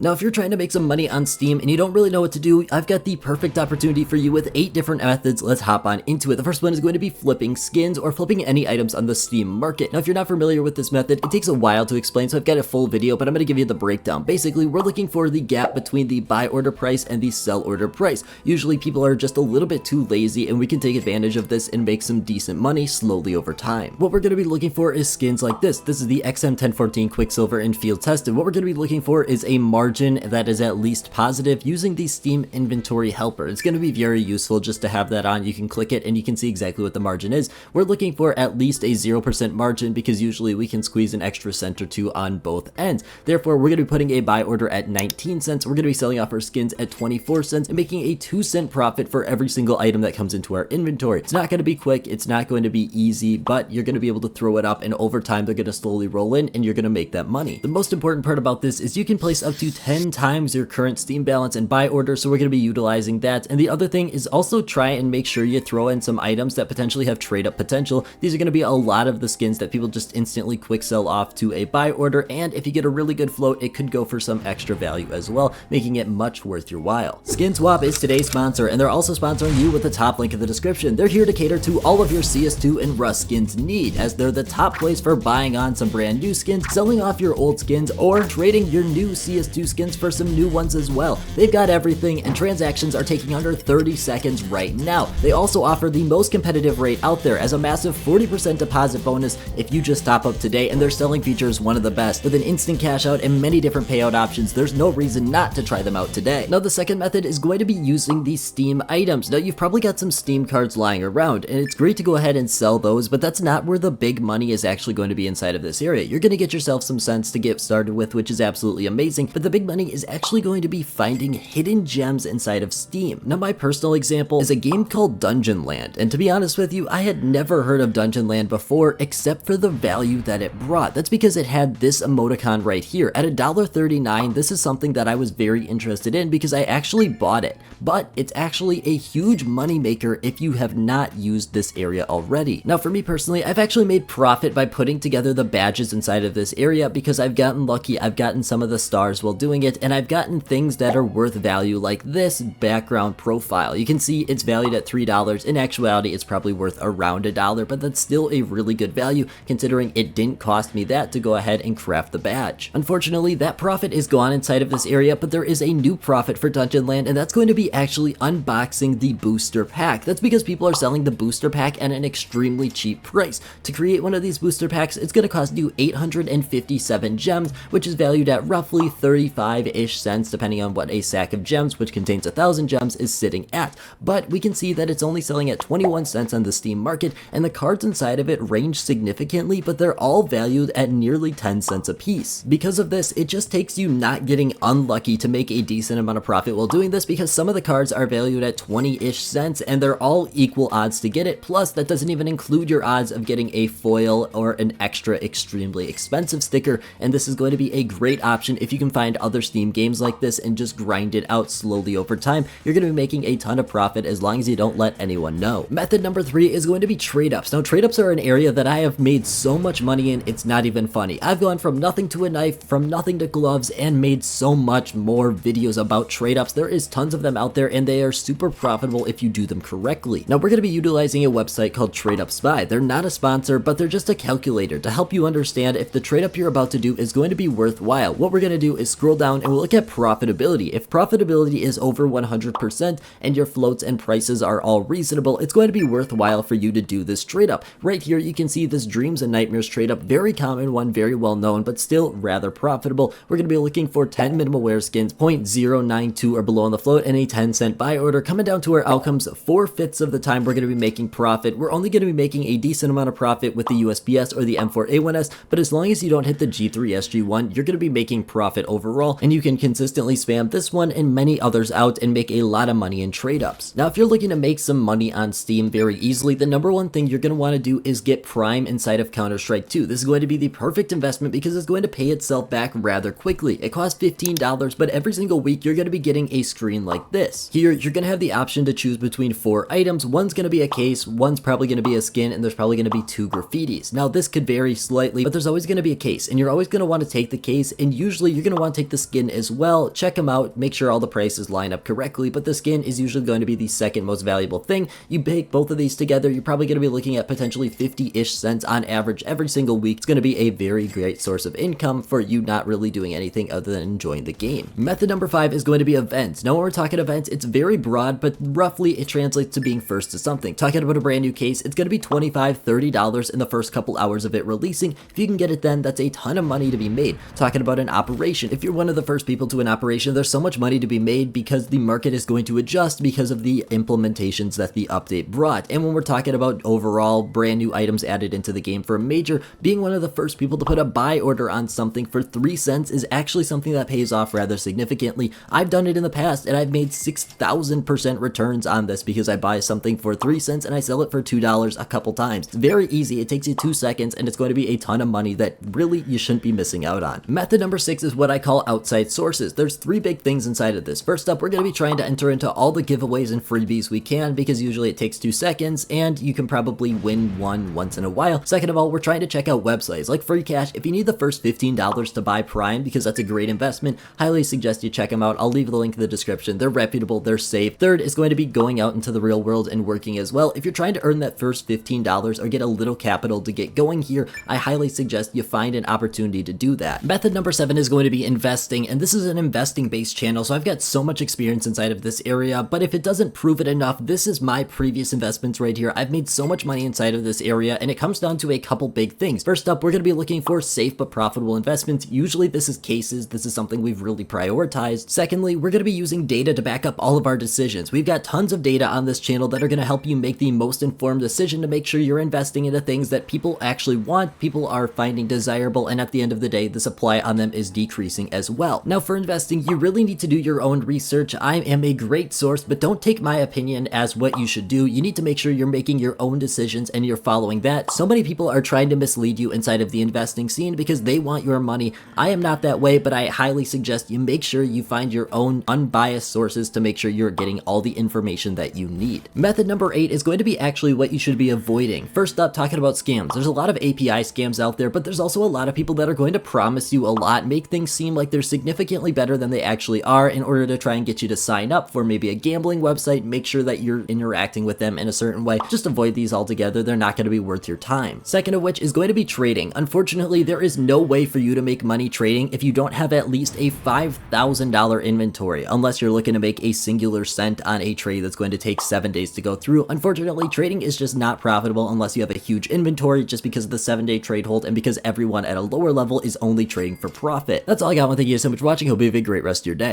Now, if you're trying to make some money on Steam and you don't really know what to do, I've got the perfect opportunity for you with 8 different methods. Let's hop on into it. The first one is going to be flipping skins or flipping any items on the Steam market. Now, if you're not familiar with this method, it takes a while to explain, so I've got a full video, but I'm going to give you the breakdown. Basically, we're looking for the gap between the buy order price and the sell order price. Usually people are just a little bit too lazy, and we can take advantage of this and make some decent money slowly over time. What we're going to be looking for is skins like this. This is the XM1014 Quicksilver in field tested. What we're going to be looking for is a margin that is at least positive using the Steam inventory helper. It's going to be very useful just to have that on. You can click it and you can see exactly what the margin is. We're looking for at least a 0% margin because usually we can squeeze an extra cent or two on both ends. Therefore, we're going to be putting a buy order at 19 cents. We're going to be selling off our skins at 24 cents and making a 2-cent profit for every single item that comes into our inventory. It's not going to be quick. It's not going to be easy, but you're going to be able to throw it up, and over time they're going to slowly roll in and you're going to make that money. The most important part about this is you can place up to 10 times your current Steam balance and buy order, so we're going to be utilizing that. And the other thing is also try and make sure you throw in some items that potentially have trade up potential. These are going to be a lot of the skins that people just instantly quick sell off to a buy order, and if you get a really good float, it could go for some extra value as well, making it much worth your while. Skin Swap is today's sponsor, and they're also sponsoring you with the top link in the description. They're here to cater to all of your CS2 and Rust skins need, as they're the top place for buying on some brand new skins, selling off your old skins, or trading your new CS2 skins for some new ones as well. They've got everything, and transactions are taking under 30 seconds right now. They also offer the most competitive rate out there as a massive 40% deposit bonus if you just top up today, and their selling feature is one of the best. With an instant cash out and many different payout options, there's no reason not to try them out today. Now, the second method is going to be using the Steam items. Now, you've probably got some Steam cards lying around, and it's great to go ahead and sell those, but that's not where the big money is actually going to be inside of this area. You're going to get yourself some cents to get started with, which is absolutely amazing, but the big money is actually going to be finding hidden gems inside of Steam. Now, my personal example is a game called Dungeon Land, and to be honest with you, I had never heard of Dungeon Land before except for the value that it brought. That's because it had this emoticon right here. At $1.39, this is something that I was very interested in because I actually bought it, but it's actually a huge money maker if you have not used this area already. Now, for me personally, I've actually made profit by putting together the badges inside of this area because I've gotten lucky. I've gotten some of the stars while doing it, and I've gotten things that are worth value like this background profile. You can see it's valued at $3. In actuality, it's probably worth around $1, but that's still a really good value considering it didn't cost me that to go ahead and craft the badge. Unfortunately, that profit is gone inside of this area, but there is a new profit for Dungeon Land, and that's going to be actually unboxing the booster pack. That's because people are selling the booster pack at an extremely cheap price. To create one of these booster packs, it's going to cost you 857 gems, which is valued at roughly 35-ish cents, depending on what a sack of gems, which contains 1,000 gems, is sitting at. But we can see that it's only selling at 21 cents on the Steam market, and the cards inside of it range significantly, but they're all valued at nearly 10 cents a piece. Because of this, it just takes you not getting unlucky to make a decent amount of profit while doing this, because some of the cards are valued at 20-ish cents, and they're all equal odds to get it. Plus, that doesn't even include your odds of getting a foil or an extra extremely expensive sticker, and this is going to be a great option if you can find other Steam games like this and just grind it out slowly over time. You're going to be making a ton of profit as long as you don't let anyone know. Method number 3 is going to be Tradeups. Now, Tradeups are an area that I have made so much money in, it's not even funny. I've gone from nothing to a knife, from nothing to gloves, and made so much more videos about Tradeups. There is tons of them out there, and they are super profitable if you do them correctly. Now, we're going to be utilizing a website called Tradeups Buy. They're not a sponsor, but they're just a calculator to help you understand if the trade up you're about to do is going to be worthwhile. What we're going to do is scroll down and we'll look at profitability. If profitability is over 100% and your floats and prices are all reasonable, it's going to be worthwhile for you to do this trade up. Right here, you can see this Dreams and Nightmares trade up, very common one, very well known, but still rather profitable. We're going to be looking for 10 minimal wear skins, 0.092 or below on the float, and a 10-cent buy order. Coming down to our outcomes, 4/5 of the time we're going to be making profit. We're only going to be making a decent amount of profit with the USPS or the M4A1S, but as long as you don't hit the G3SG1, you're going to be making profit overall, and you can consistently spam this one and many others out and make a lot of money in trade ups. Now, if you're looking to make some money on Steam very easily, the number one thing you're going to want to do is get Prime inside of Counter-Strike 2. This is going to be the perfect investment because it's going to pay itself back rather quickly. It costs $15, but every single week you're going to be getting a screen like this. Here, you're going to have the option to choose between 4 items. One's going to be a case, one's probably going to be a skin, and there's probably going to be 2 graffitis. Now, this could vary slightly, but there's always going to be a case, and you're always going to want to take the case, and usually you're going to want to take the skin as well. Check them out, make sure all the prices line up correctly, but the skin is usually going to be the second most valuable thing. You pick both of these together, you're probably going to be looking at potentially 50-ish cents on average every single week. It's going to be a very great source of income for you not really doing anything other than enjoying the game. Method number 5 is going to be events. Now when we're talking events, it's very broad, but roughly it translates to being first to something. Talking about a brand new case, it's going to be $25, $30 in the first couple hours of it releasing. If you can get it then, that's a ton of money to be made. Talking about an operation, if you're one of the first people to an operation, there's so much money to be made because the market is going to adjust because of the implementations that the update brought. And when we're talking about overall brand new items added into the game for a major, being one of the first people to put a buy order on something for 3 cents is actually something that pays off rather significantly. I've done it in the past and I've made 6,000% returns on this because I buy something for 3 cents and I sell it for $2 a couple times. It's very easy, it takes you 2 seconds, and it's going to be a ton of money that really you shouldn't be missing out on. Method number 6 is what I call outside sources. There's 3 big things inside of this. First up, we're going to be trying to enter into all the giveaways and freebies we can because usually it takes 2 seconds and you can probably win one once in a while. Second of all, we're trying to check out websites like Free Cash. If you need the first $15 to buy Prime because that's a great investment, highly suggest you check them out. I'll leave the link in the description. They're reputable, they're safe. Third is going to be going out into the real world and working as well. If you're trying to earn that first $15 or get a little capital to get going here, I highly suggest you find an opportunity to do that. Method number 7 is going to be investing, and this is an investing based channel, so I've got so much experience inside of this area, but if it doesn't prove it enough, this is my previous investments right here. I've made so much money inside of this area, and it comes down to a couple big things. First up, we're going to be looking for safe but profitable investments. Usually this is cases, this is something we've really prioritized. Secondly, we're going to be using data to back up all of our decisions. We've got tons of data on this channel that are going to help you make the most informed decision to make sure you're investing into things that people actually want, people are finding desirable, and at the end of the day, the supply on them is decreasing as well. Now for investing, you really need to do your own research. I am a great source, but don't take my opinion as what you should do. You need to make sure you're making your own decisions and you're following that. So many people are trying to mislead you inside of the investing scene because they want your money. I am not that way, but I highly suggest you make sure you find your own unbiased sources to make sure you're getting all the information that you need. Method number 8 is going to be actually what you should be avoiding. First up, talking about scams. There's a lot of API scams out there, but there's also a lot of people that are going to promise you a lot, make things seem like they're significantly better than they actually are in order to try and get you to sign up for maybe a gambling website. Make sure that you're interacting with them in a certain way. Just avoid these altogether. They're not going to be worth your time. Second of which is going to be trading. Unfortunately, there is no way for you to make money trading if you don't have at least a $5,000 inventory, unless you're looking to make a singular cent on a trade that's going to take 7 days to go through. Unfortunately, trading is just not profitable unless you have a huge inventory, just because of the 7-day trade hold and because everyone at a lower level is only trading for profit. That's all I got. Thank you so much for watching. Hope you have a great rest of your day.